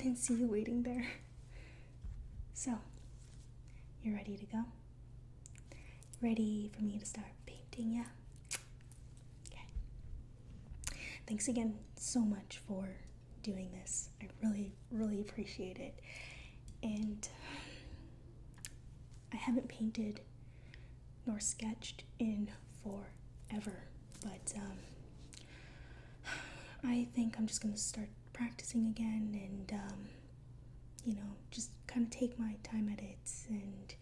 didn't see you waiting there. So, you ready to go? Ready for me to start painting, yeah? Okay. Thanks again so much for doing this. I really, really appreciate it. And I haven't painted nor sketched in forever, but I think I'm just gonna start practicing again and just kind of take my time at it. And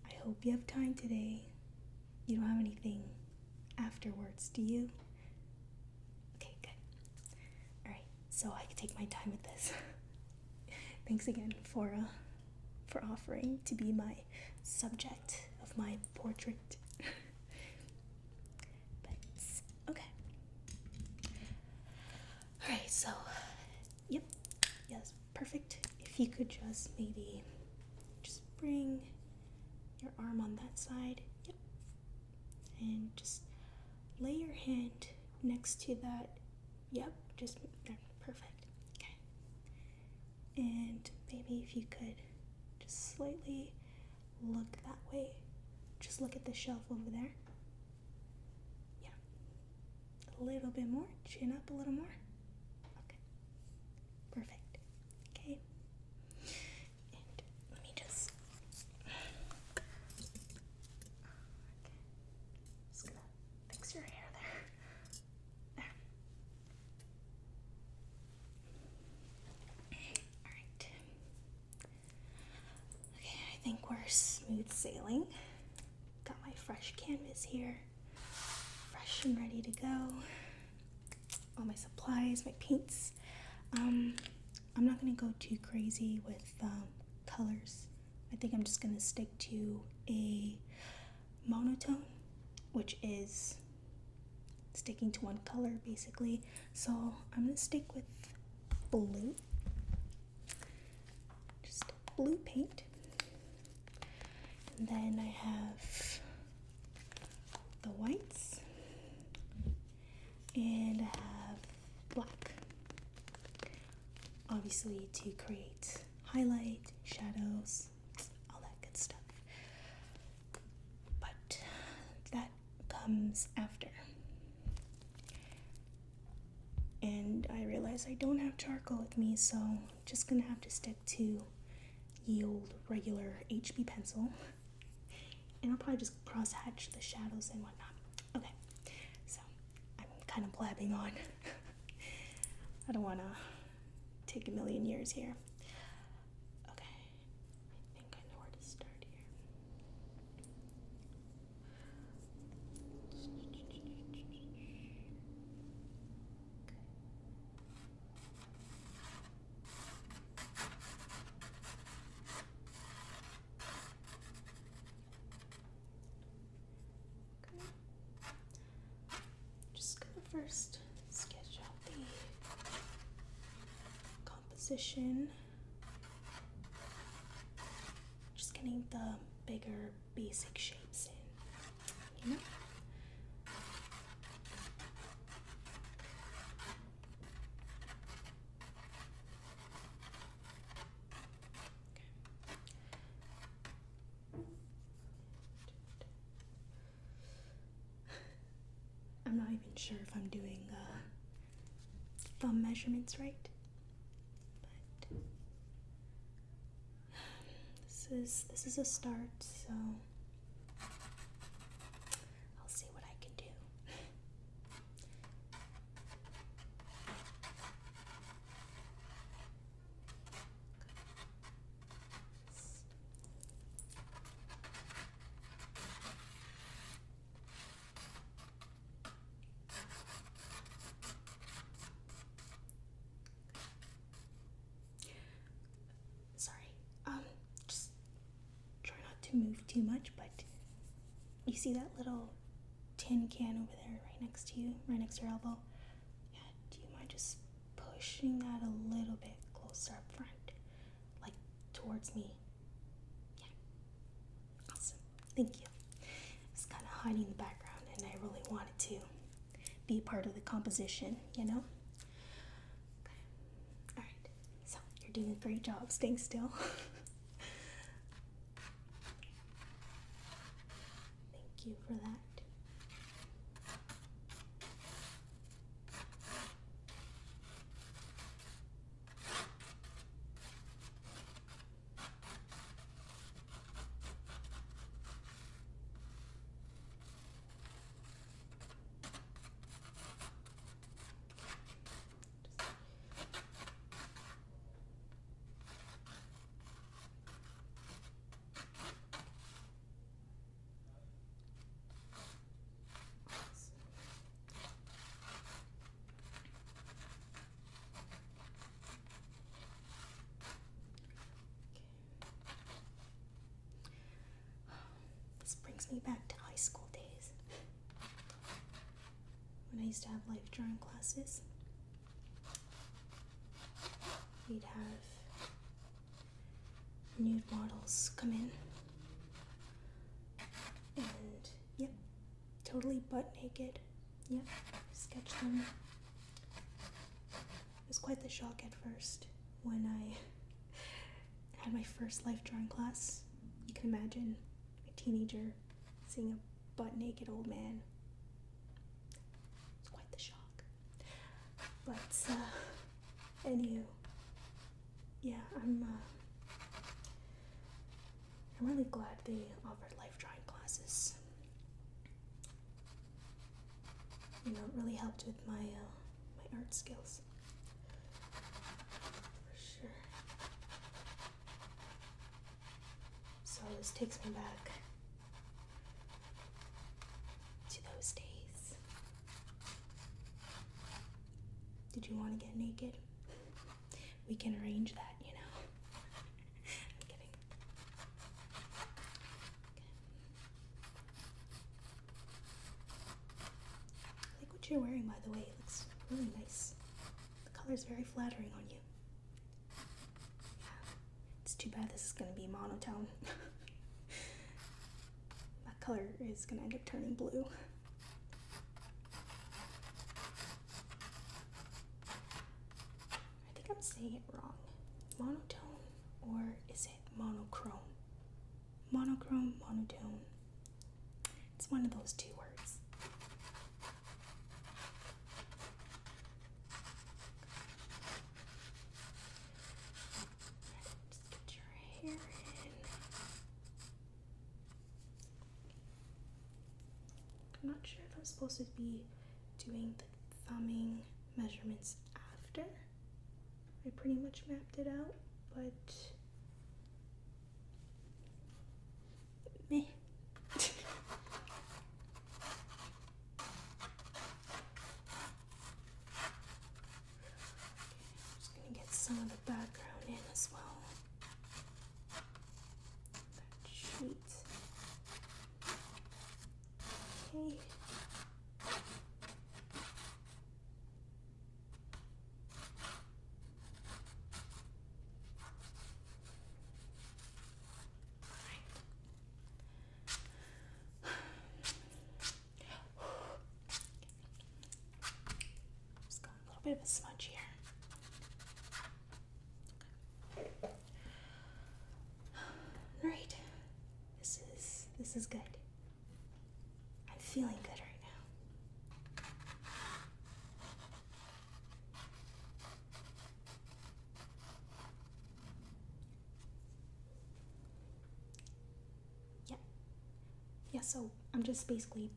I hope you have time today. You don't have anything afterwards, do you? Okay, good. Alright, so I can take my time with this. Thanks again for offering to be my subject of my portrait. But okay. Alright, so yep, yes, perfect. If you could just maybe just bring your arm on that side, yep, and just lay your hand next to that, yep, just there, perfect. Okay. And maybe if you could just slightly look that way, just look at the shelf over there. Yeah, a little bit more, chin up a little more. Okay, perfect. Okay, and let me just gonna fix your hair there. Alright. Okay, I think we're smooth sailing. Got my fresh canvas here, fresh and ready to go. All my supplies, my paints. I'm not gonna go too crazy with colors. I think I'm just gonna stick to a monotone, which is sticking to one color basically. So I'm gonna stick with blue, just blue paint. And then I have the whites, and I have black, obviously to create highlight, shadows, all that good stuff. But that comes after. And I realize I don't have charcoal with me, so I'm just gonna have to stick to the old regular HB pencil. And I'll probably just cross-hatch the shadows and whatnot. Okay, so I'm kind of blabbing on. I don't want to take a million years here. Okay, I think I know where to start here. Just gonna first sketch out the composition. Just getting the bigger basic shapes in, you know? I'm not even sure if I'm doing thumb measurements right, but this is a start, so I'll see what I can do. Just try not to move too much, but you see that little tin can over there right next to you, right next to your elbow? Yeah, do you mind just pushing that a little bit closer up front, like towards me? Yeah, awesome, thank you. It's kind of hiding in the background and I really wanted to be part of the composition, you know? Okay. Alright, so doing a great job staying still. Thank you for that. This brings me back to high school days, when I used to have life drawing classes. We'd have nude models come in, and yep, totally butt naked. Yep, sketch them. It was quite the shock at first when I had my first life drawing class. You can imagine a teenager seeing a butt naked old man. It's quite the shock. But anywho, yeah, I'm really glad they offered life drawing classes. You know, it really helped with my my art skills. For sure. So this takes me back to those days. Did you want to get naked? We can arrange that, you know. I'm kidding. I like what you're wearing, by the way. It looks really nice. The color's very flattering on you. Yeah. It's too bad this is going to be monotone. That color is going to end up turning blue. I think I'm saying it wrong. Monotone, or is it monochrome? Monochrome, monotone. It's one of those two words. Just get your hair in. I'm not sure if I'm supposed to be doing the thumbing measurements after. I pretty much mapped it out, but meh. I'm just gonna get some of the background in as well. That sheet. Okay. Just got a little bit of a smudge here. Alright. This is good. I'm feeling good right now. Yeah, so I'm just basically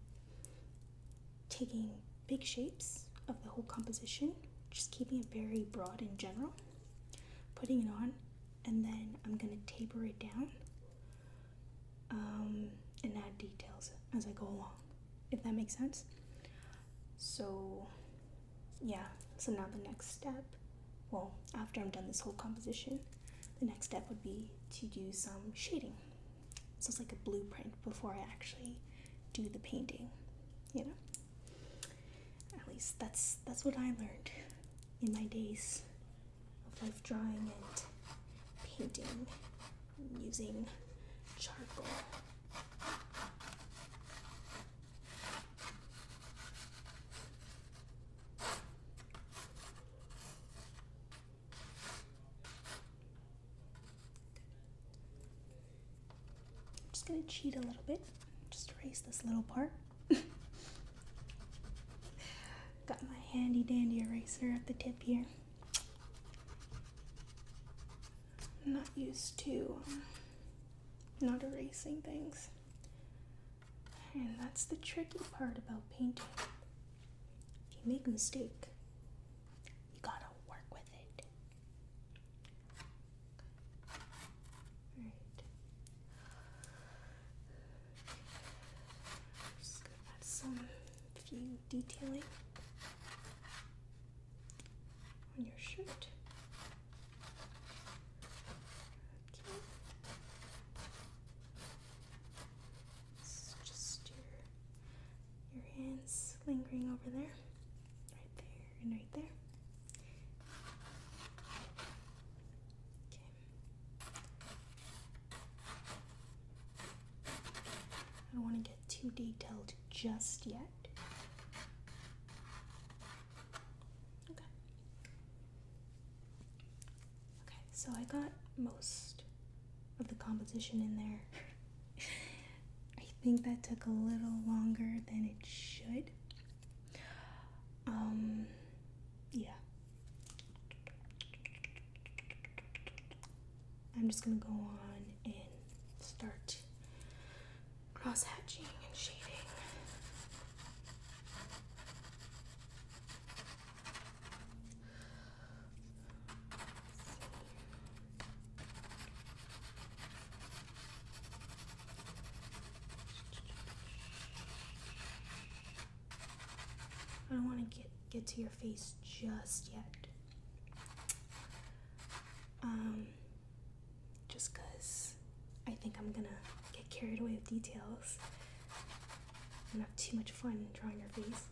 taking big shapes of the whole composition, just keeping it very broad in general, putting it on, and then I'm gonna taper it down and add details as I go along, if that makes sense. So yeah, so now the next step, well, after I'm done this whole composition, the next step would be to do some shading. So it's like a blueprint before I actually do the painting, you know? At least that's what I learned in my days of life drawing and painting using charcoal. just gonna cheat a little bit. Just erase this little part. Got my handy dandy eraser at the tip here. I'm not used to not erasing things. And that's the tricky part about painting. If you make a mistake, you gotta work with it. Alright. Just gonna add some few detailing on your shirt. Okay. It's just your hands lingering over there. Right there and right there. I don't want to get too detailed just yet. Okay. Okay, so I got most of the composition in there. I think that took a little longer than it should. Yeah. I'm just gonna go on and start cross-hatching and shading. I don't want to get to your face just yet. Just because I think I'm gonna get carried away with details and have too much fun drawing your face.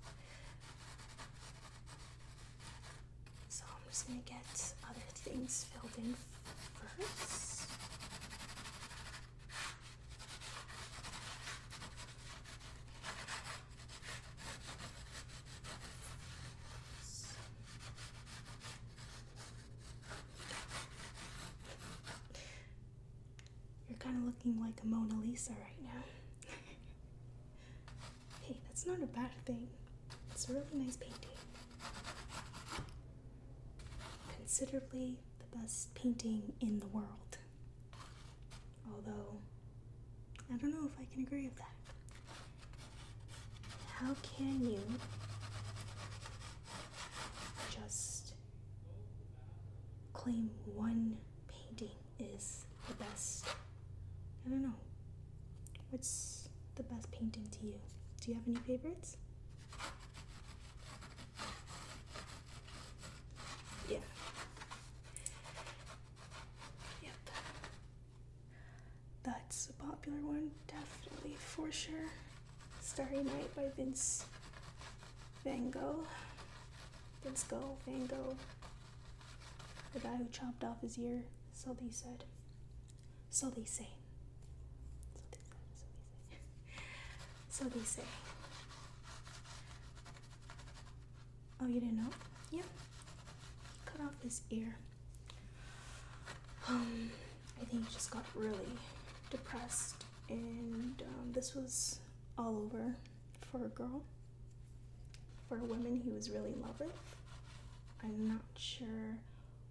So I'm just gonna get other things filled in first. You're kind of looking like a Mona Lisa right now. Hey, that's not a bad thing. It's a really nice painting. Considerably the best painting in the world. Although, I don't know if I can agree with that. How can you just claim one painting is the best? I don't know. What's the best painting to you? Do you have any favorites? Yeah. Yep. That's a popular one, definitely, for sure. Starry Night by Van Gogh. Van Gogh. The guy who chopped off his ear, so they said. So they say. So they say. Oh, you didn't know? Yeah. Cut off his ear. I think he just got really depressed, and this was all over for a girl, for a woman he was really in love with. I'm not sure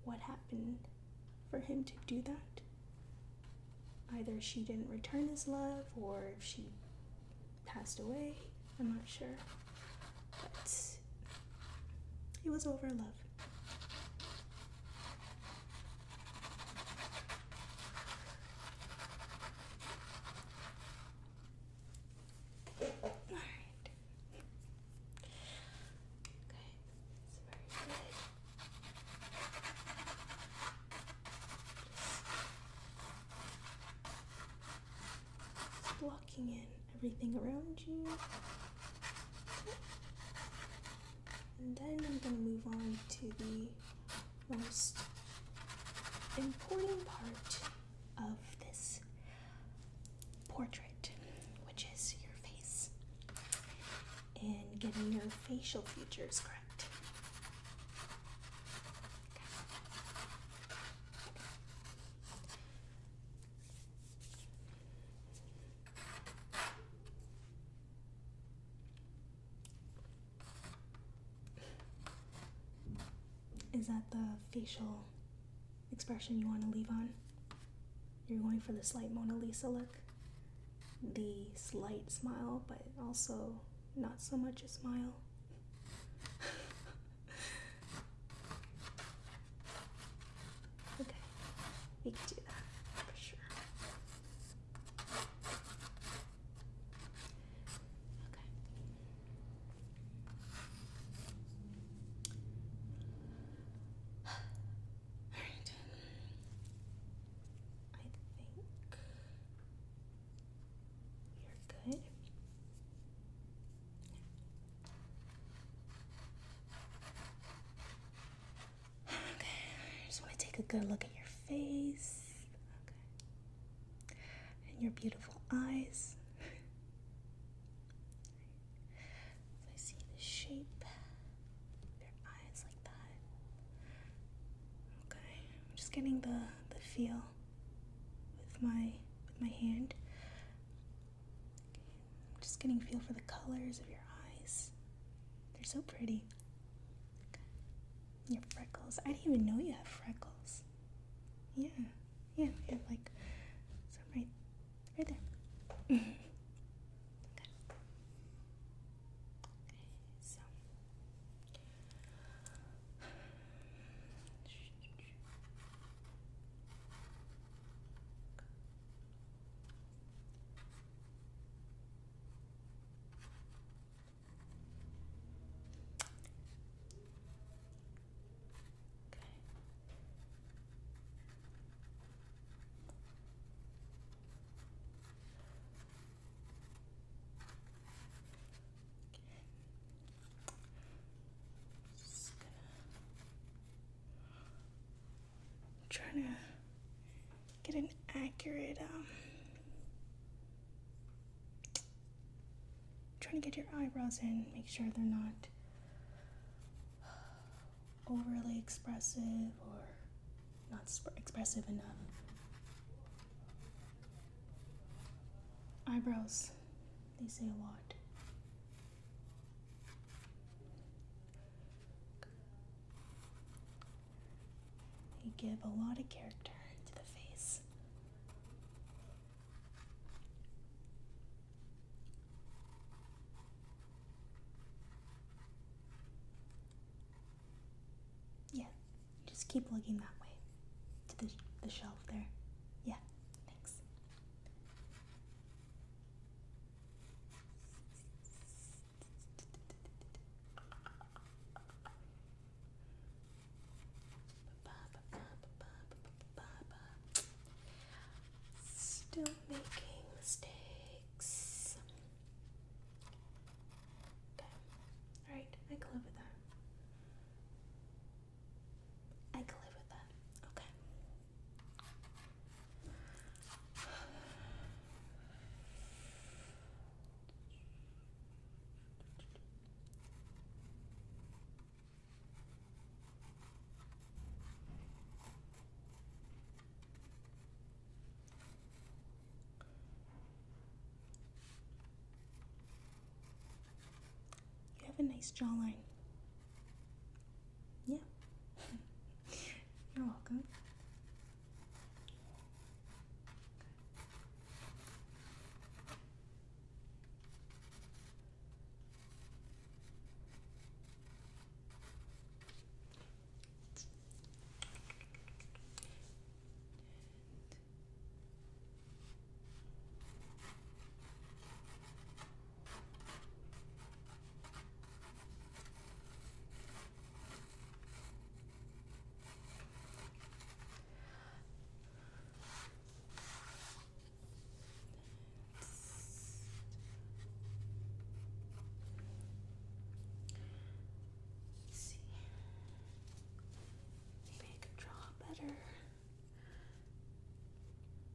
what happened for him to do that. Either she didn't return his love, or if she passed away. I'm not sure. But he was over love. Blocking in everything around you. And then I'm going to move on to the most important part of this portrait, which is your face and getting your facial features correct. Is that the facial expression you want to leave on? You're going for the slight Mona Lisa look? The slight smile, but also not so much a smile? Okay, we can do that for sure. Okay. Alright. I think we're good. Okay, I just want to take a good look at your face. Okay. And your beautiful eyes. I see the shape of your eyes like that. Okay, I'm just getting the feel with my hand. I'm just getting a feel for the colors of your eyes. They're so pretty. Okay. Your freckles. I didn't even know you have freckles. Yeah, you have like some right there. Okay. So trying to get an accurate trying to get your eyebrows in, make sure they're not overly expressive or not expressive enough. Eyebrows, they say a lot. They give a lot of character to the face. Yeah, just keep looking that way, to the shelf there. Yeah, thanks. Still making mistakes. Okay. Alright, I can live with that. I can live with that. Okay. You have a nice jawline. Yeah. You're welcome.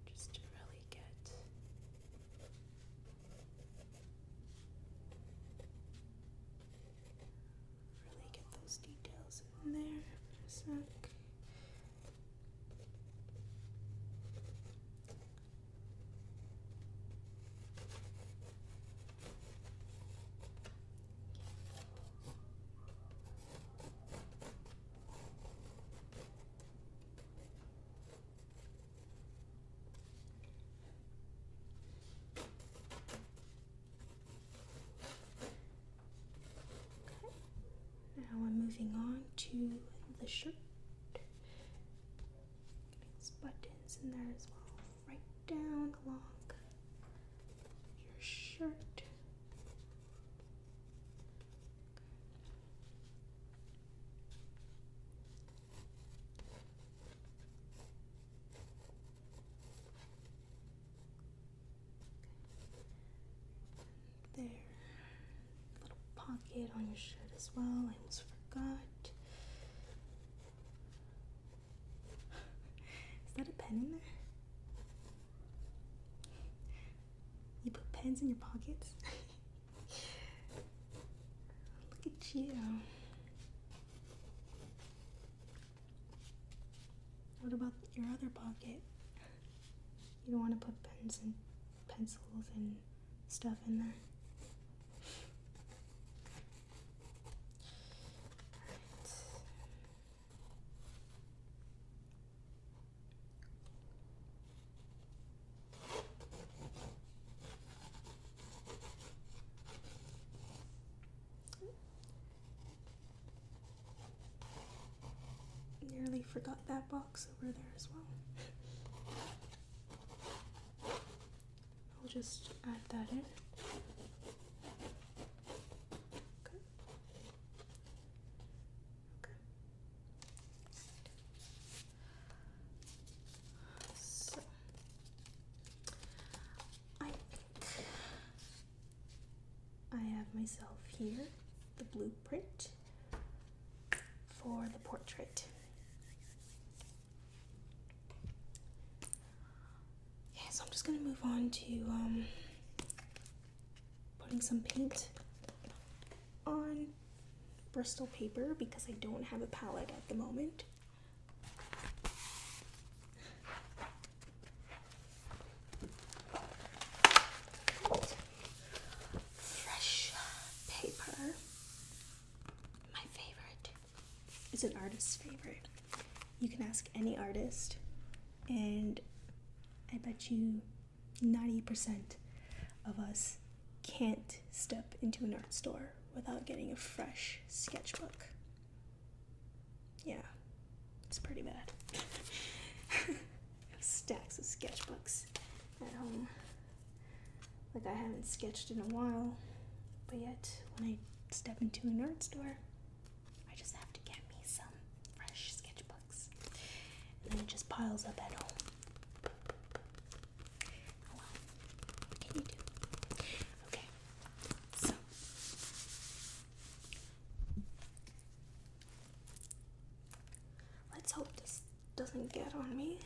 Just to really get those details in there for a sec. moving on to the shirt. There's buttons in there as well, right down along your shirt. There, little pocket on your shirt as well. I almost forgot. Is that a pen in there? You put pens in your pockets? Look at you. What about your other pocket? You don't want to put pens and pencils and stuff in there. Nearly forgot that box over there as well. I'll just add that in. Okay. Okay. So I think I have myself here the blueprint for the portrait. So I'm just going to move on to putting some paint on Bristol paper because I don't have a palette at the moment. Fresh paper. My favorite. It's an artist's favorite. You can ask any artist and I bet you 90% of us can't step into an art store without getting a fresh sketchbook. Yeah, it's pretty bad. Stacks of sketchbooks at home. Like I haven't sketched in a while, but yet when I step into an art store, I just have to get me some fresh sketchbooks. And then it just piles up at home. Let's hope this doesn't get on me.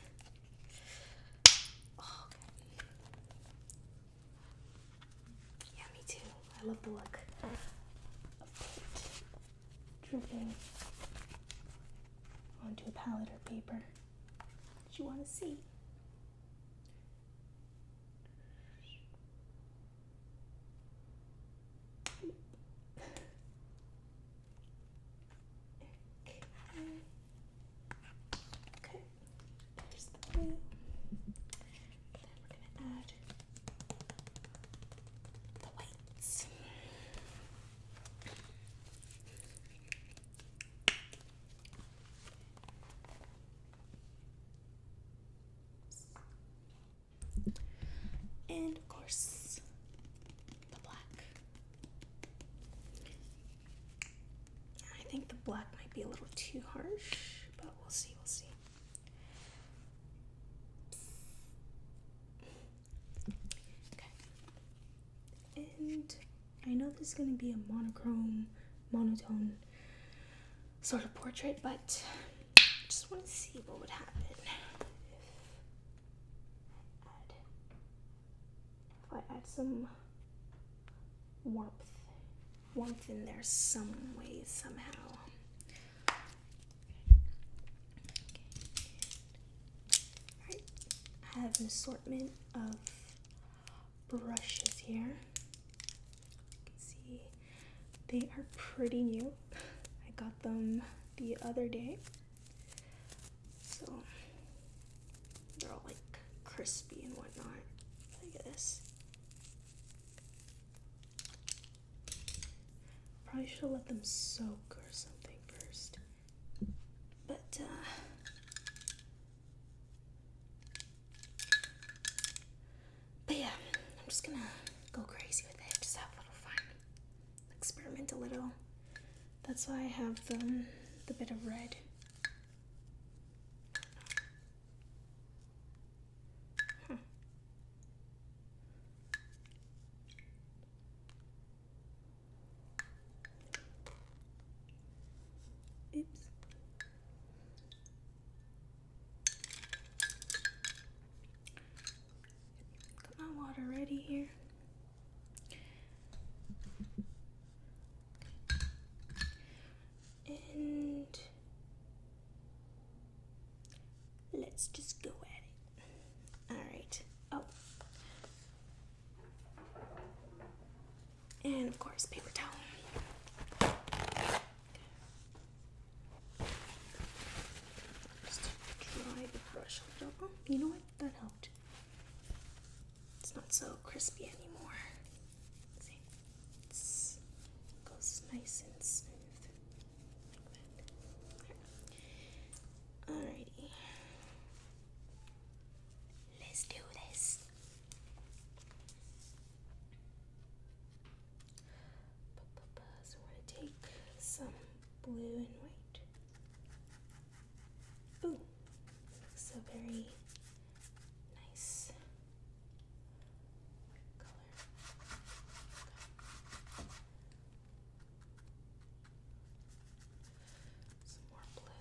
Oh, okay. Yeah, me too. I love the look of paint dripping onto a palette or paper that you want to see. And of course, the black. I think the black might be a little too harsh, but we'll see, Okay. And I know this is going to be a monotone sort of portrait, but I just want to see what would happen if I add some warmth in there some way, somehow. Alright, I have an assortment of brushes here. You can see they are pretty new. I got them the other day. So they're all like crispy and whatnot. Look at this. Probably should let them soak or something first. but yeah, I'm just gonna go crazy with it, just have a little fun, experiment a little. That's why I have the bit of red. Oops. Got my water ready here. And let's just go at it. Alright. Oh. And of course, paper towel. Just dry the brush a little. Oh, you know what? That helped. It's not so crispy anymore. See? It goes nice and smooth. Alrighty. Let's do this. So we're going to take some blue and white. Ooh, looks a very nice color. Some more blue.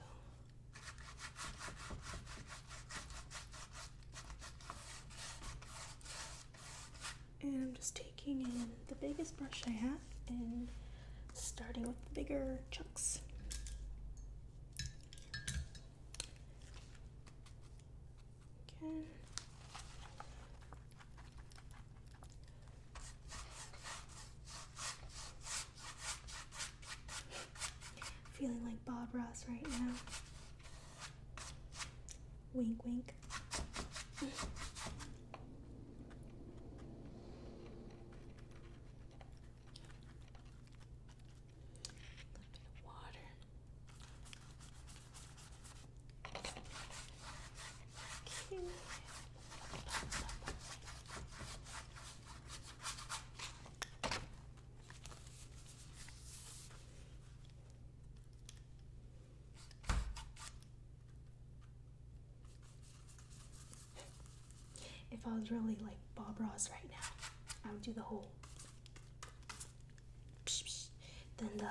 And I'm just taking in the biggest brush I have and starting with the bigger chunks. Again. Feeling like Bob Ross right now. Wink, wink. If I was really like Bob Ross right now, I would do the whole psh, psh, then the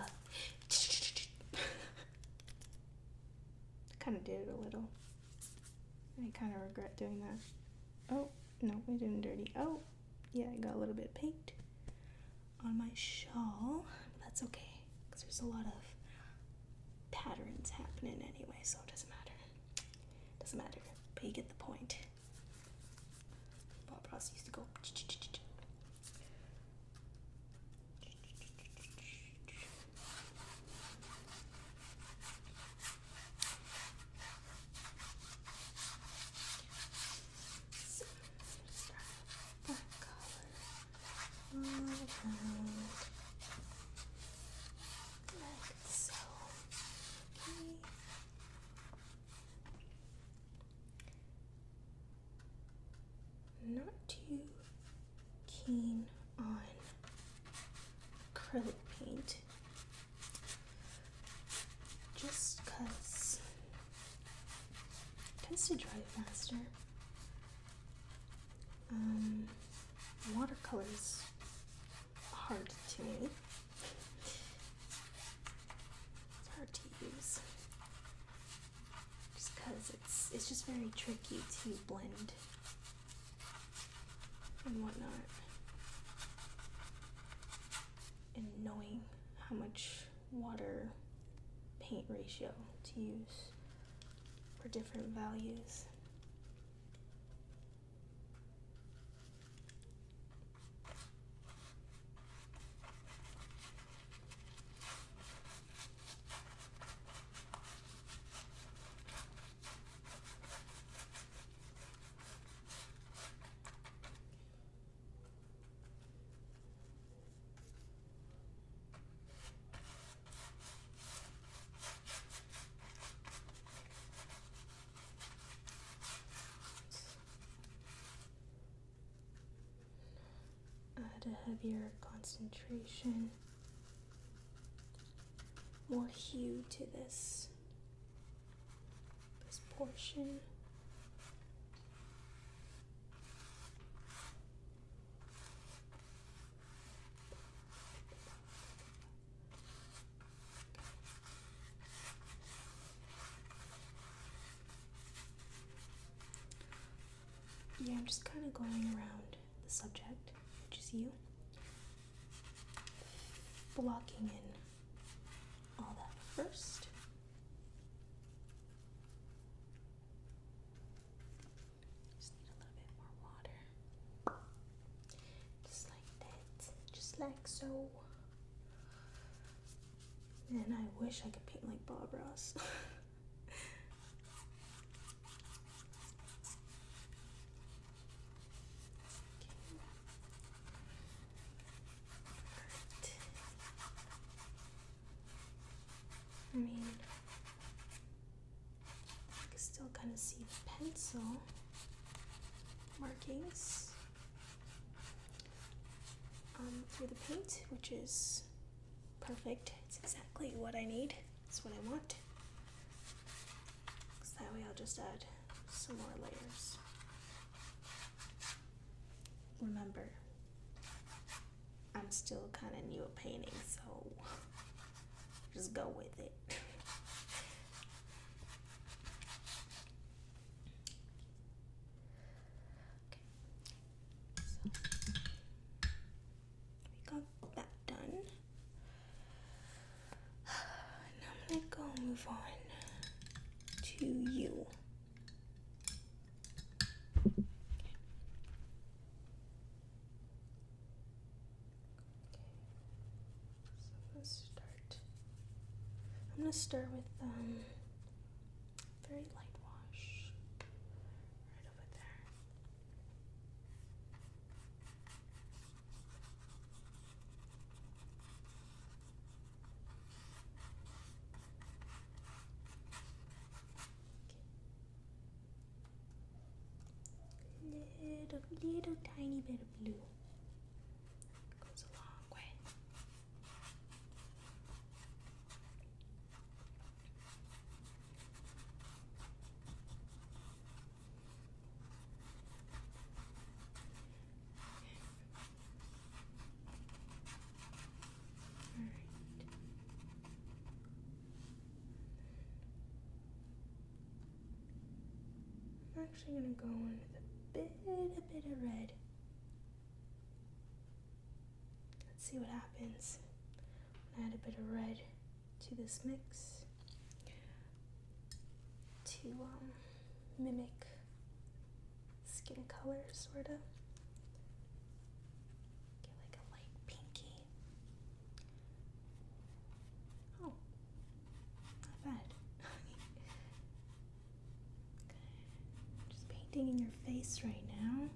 kind of did it a little. I kind of regret doing that. Oh, no, I didn't dirty. Oh, yeah, I got a little bit of paint on my shawl. But that's okay, because there's a lot of patterns happening anyway, so it doesn't matter. Doesn't matter, but you get the point. Bob Ross used to go. So, start that color all around, like so. Okay. Not too keen on acrylic paint, just because it tends to dry faster. Watercolor's hard to me. It's hard to use, just because it's just very tricky to blend and whatnot, and knowing how much water paint ratio to use for different values. add a heavier concentration, more hue to this portion. Yeah, I'm just kind of going around the subject, which is you, blocking in all that first. Just need a little bit more water. Just like that. Just like so. And I wish I could paint like Bob Ross. I mean, I can still kind of see the pencil markings through the paint, which is perfect. It's exactly what I need. It's what I want. Because that way I'll just add some more layers. Remember, I'm still kind of new at painting, so just go with it. Okay, so we got that done. Now I'm gonna move on to you. I'm going to start with very light wash right over there. Little tiny bit of blue goes a long way. I'm actually going to go in with a bit of red. Let's see what happens. Add a bit of red to this mix to mimic skin color, sort of. Get like a light pinky. Oh, not bad. Just painting in your face right now.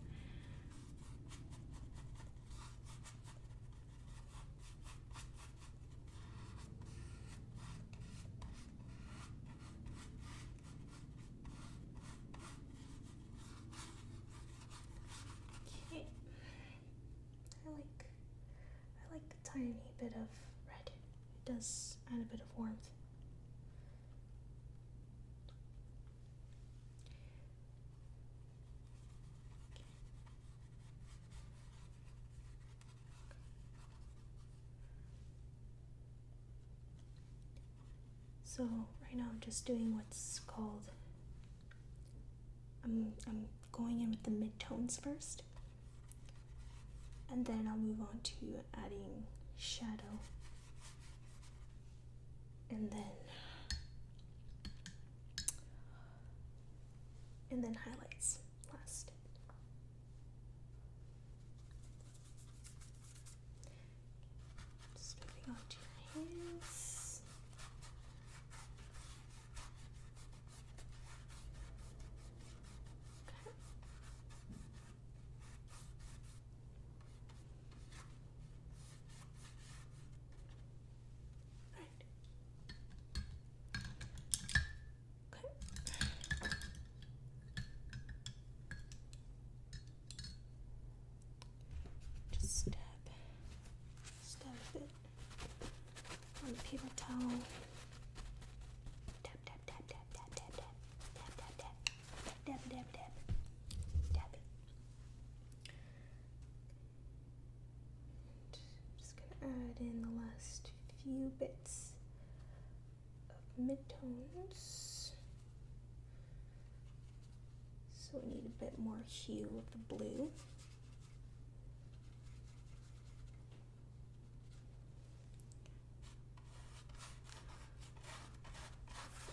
I like the tiny bit of red. It does add a bit of warmth. So right now I'm just doing what's called, I'm going in with the mid-tones first, and then I'll move on to adding shadow, and then highlights last. Just moving on to your hands. Tap, tap, tap, tap, tap, tap, tap, tap, tap, tap, dab, dab, dab, dab it. Just gonna add in the last few bits of midtones. So we need a bit more hue of the blue.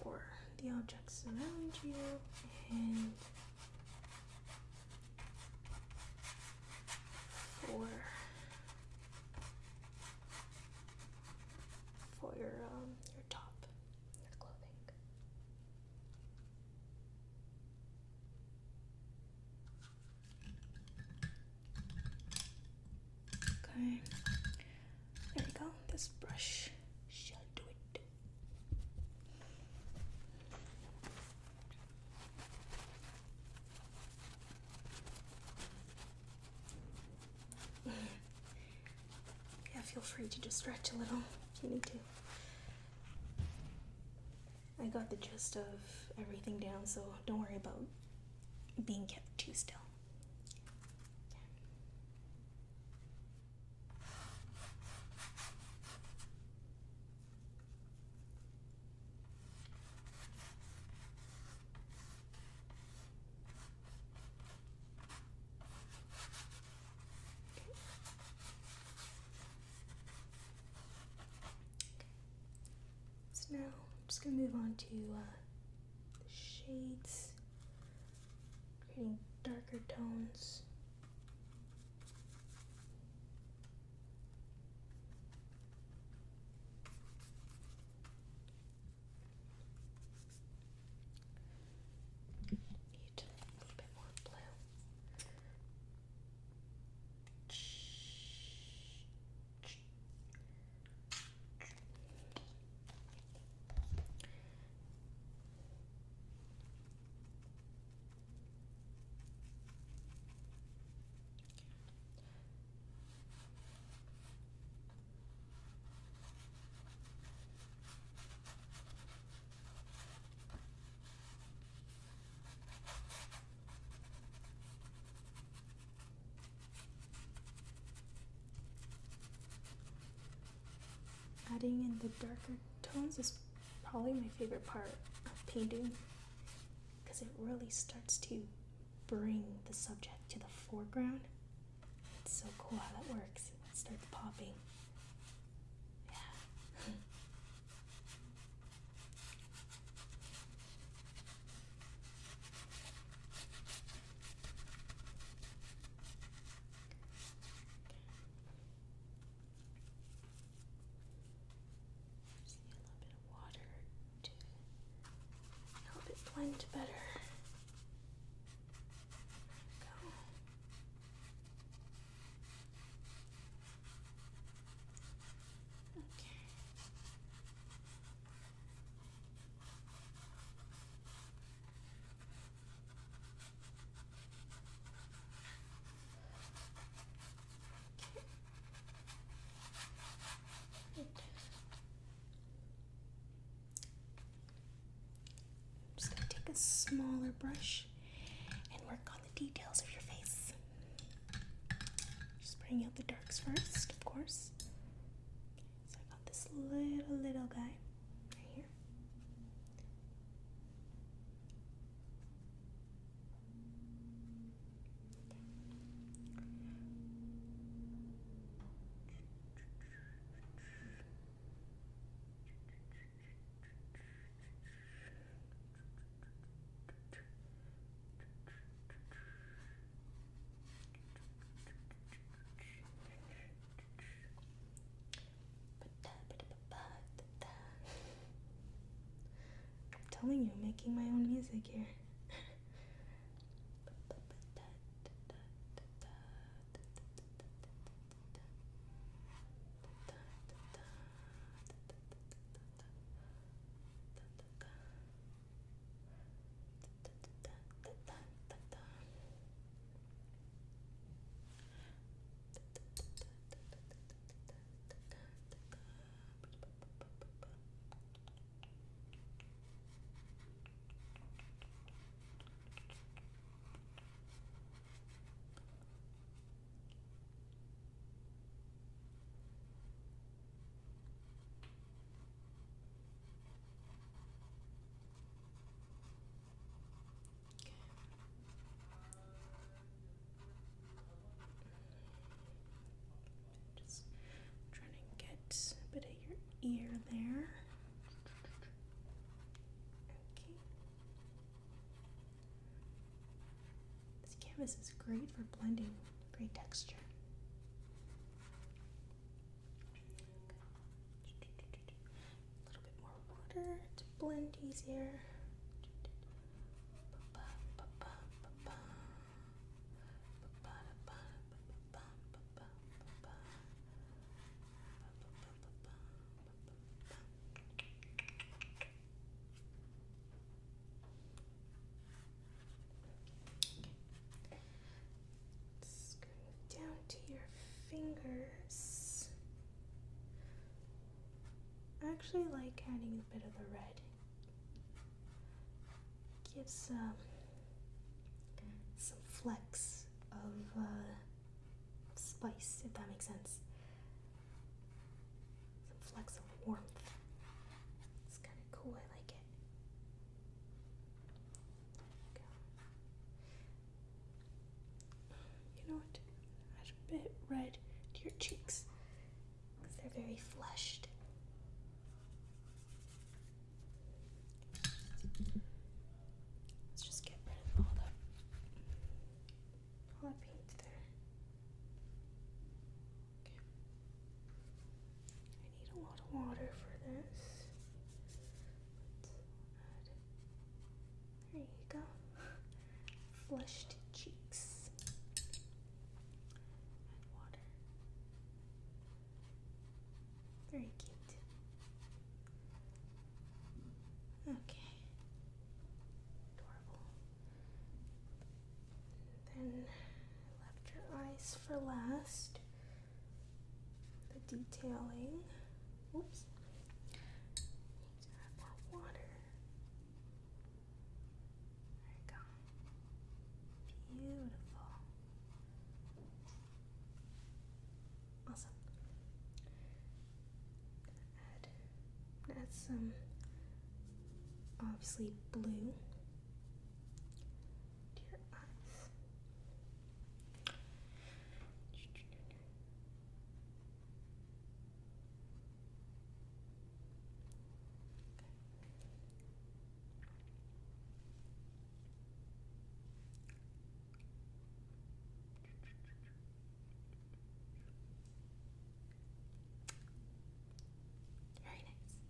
For the objects around you and for your top, your clothing. Okay, there you go. This brush should do it. Yeah, feel free to just stretch a little if you need to. I got the gist of everything down, so don't worry about being kept too still. So now I'm just going to move on to the shades, creating darker tones. Need a little bit more blue. Adding in the darker tones is probably my favorite part of painting because it really starts to bring the subject to the foreground. It's so cool how that works. It starts popping. Yeah. Blend better. Go. Okay. Good. I'm just going to take a smaller brush and work on the details of your face. Just bring out the darks first, of course. So I got this little guy right here. I'm telling you, I'm making my own music here. there. Okay. This canvas is great for blending, great texture. A little bit more water to blend easier. Down to your fingers. I actually like adding a bit of the red. Gives some flecks of spice, if that makes sense. Some flecks of warmth. It's kind of cool, I like it. There you go. You know what? Add a bit red to your cheeks because they're very flushed. Let's just get rid of all that paint there. Okay. I need a lot of water for this. There you go. Flushed cheeks. Add water. Very cute. Okay. Adorable. Then I left your eyes for last. The detailing. Oops. Need to add more water. There you go. Beautiful. Awesome. Add some, obviously, blue to your eyes. Very nice.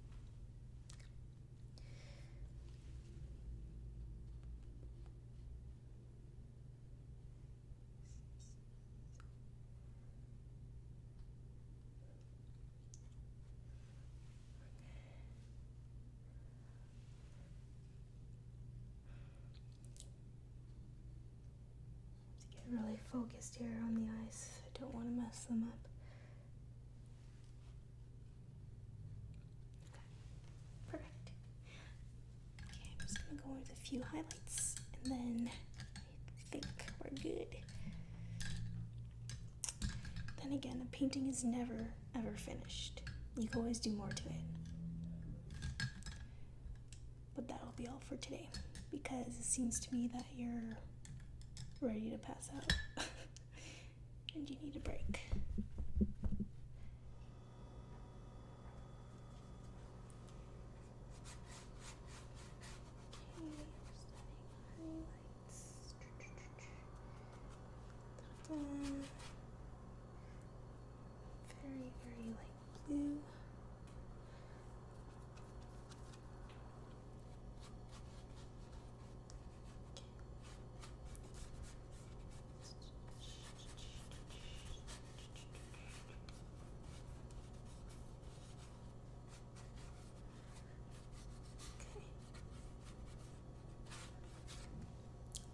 Get really focused here on the eyes. I don't want to mess them up. Okay. Perfect. Okay, I'm just gonna go with a few highlights and then I think we're good. Then again, a painting is never ever finished. You can always do more to it. But that'll be all for today because it seems to me that you're ready to pass out and you need a break. Okay, just adding highlights. Very, very light blue.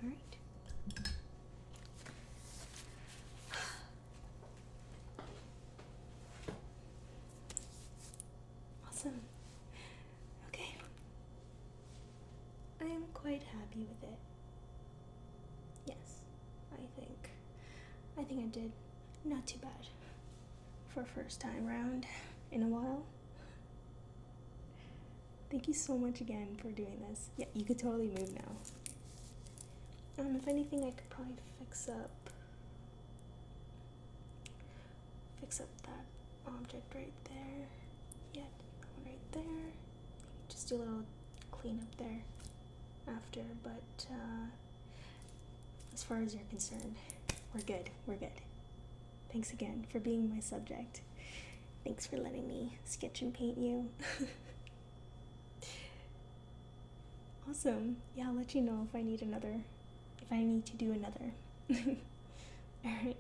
All right. Awesome. Okay. I am quite happy with it. Yes, I think I did not too bad for first time round in a while. Thank you so much again for doing this. Yeah, you could totally move now. If anything, I could probably fix up that object right there. Yeah, that one right there. Just do a little cleanup there after, but as far as you're concerned, we're good. Thanks again for being my subject. Thanks for letting me sketch and paint you. Awesome. Yeah, I'll let you know if I need to do another. Alright,